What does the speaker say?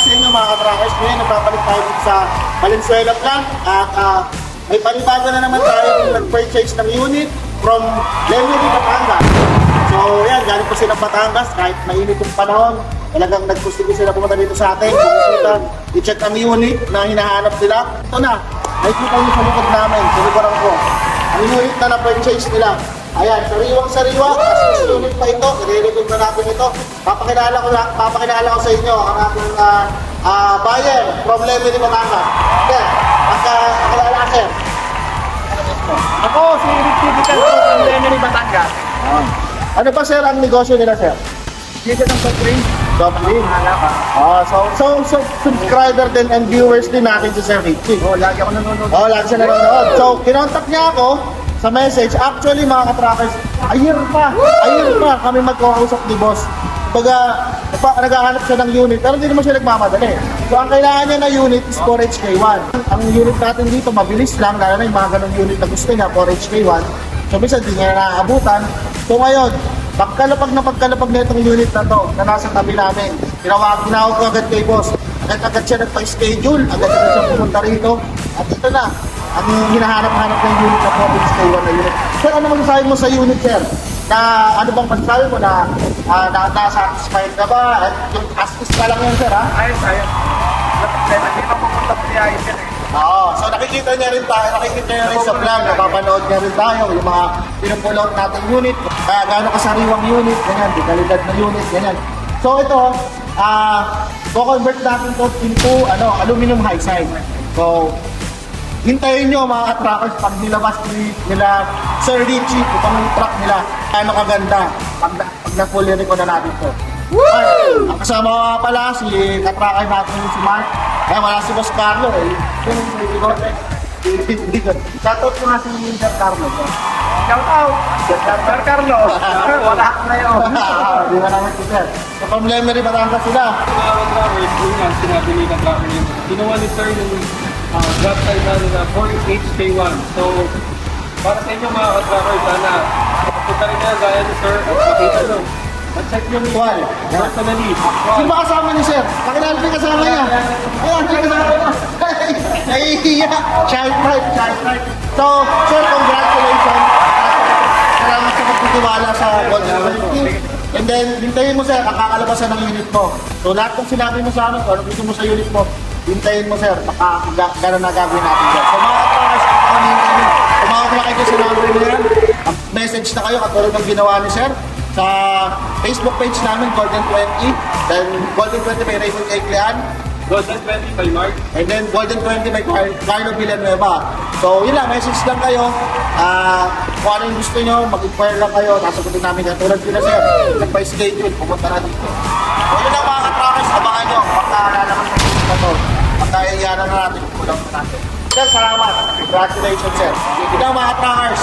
sa inyo mga ka-trackers. Ngayon, nagpapalit tayo dito sa Valenzuela Plant. At may panibago na naman tayo nag-purchase ng unit from Lemery, Batangas. So yan, galing po sila Batangas. Kahit mainit yung panahon, talagang nagpustigo sila pumunta dito sa atin. Pumunta, i-check ang unit na hinahanap nila. Ito na, nakikita nyo sa likod namin, sa likuran ko. Ang unit na na-purchase nila. Ayan, sariwang-sariwa, as unit pa ito, i-record na natin ito. Papakilala ko sa inyo ang ating buyer from Lemery, Batangas. Okay, pakilala ka, sir. Ako, si Rick Tibical po ng Lemery, Batangas. Ano ba, sir, ang negosyo nila, sir? Dito ng soft drink. Soft drink. Halaka. So subscriber din and viewers din natin si Sir Richie. Lagi ako nanonood. Lagi siya nanonood. So, kinontak niya ako sa message. Actually, mga ka-trackers, a year pa kami magkakausap ni boss. Kumbaga, naghahanap siya ng unit, pero hindi naman siya nagmamadali. So, ang kailangan niya na unit is 4HK1. Ang unit natin dito, mabilis lang, lalo na yung mga ganong unit na gusto niya, 4HK1. So, minsan, hindi niya naaabutan. So, ngayon, pagkalapag na itong unit na to, na nasa tabi namin, tinawag ko agad kay boss. Agad siya nagpa-schedule, agad siya pumunta rito. At ito na, ang hinahanap-hanap ng unit na 4HK1 na unit. Sir, ano masasabi mo sa unit, sir? Na ano bang masasabi mo na na-satisfied ka ba? At yung astis pa lang yun, sir, ha? Ayos. Hindi pa pupunta po niya ayos yan. Oo, so nakikita niya rin sa vlog, napapanood niya rin tayo, yung mga pinupulot natin unit, kaya gaano kasariwang unit, ganyan, di kalidad na unit, ganyan. So ito, convert natin to into aluminum high side. So, hintayin nyo mga ka-trackers pag nilabas nila Sir Richie, itong truck nila, ano kaganda pag na-full record na natin to. Ay, ang kasama ko nga pala si ka-tracker natin si Mark. Kaya wala si Boss Carlo eh. Shoutout ko nga si Sir Carlo. Shout out! Sir Carlo! Wala ka na yun. Di ba naman si Sir? So from Lemery, Batangas sila. Mga ka-trackers, yun nga, sinabi ni ka-tracker yun. Kinuha ni Sir yung drop side natin na 4HK1. So, para sa inyo mga ka-trackers, sana punta rin na gaya ni Sir at makita nyo. Mag-check nyo Why? personally. Sino ba kasama ni Sir? Pakilala din kasama niya. Ayan, sino kasama niya? Nahihiya. Child right. So, Sir, congratulations. Salamat sa pagtitiwala sa Golden Quality. And then, hintayin mo, Sir, ang kakalabasan ng unit mo. So, lahat ng sinabi mo sa amin, kung ano gusto mo sa unit mo, hintayin mo, Sir, gano'n na gagawin natin dyan. So, mga katrakas, tumawag na kayo sa number na yan. Message na kayo, katulad ng ginawa ni Sir. Sa Facebook page namin, Golden 20. Then, Golden 20 may Raymond Eklean. Golden 20 by Mark. And then, Golden 20 may Carlo Villanueva. So, yun lang, message lang kayo. Kung ano yung gusto nyo, mag-inquire lang kayo. Nasagutin namin yan. Tulad sila, Sir. Nagpa-schedule, pumunta na dito. So, yun lang mga ka-trackers. Abangan nyo. Pagka-lalaman sa video na to. Pagka-iyanan na natin. Kulang na natin. Sir, salamat. Congratulations, Sir. Yun lang mga ka-trackers.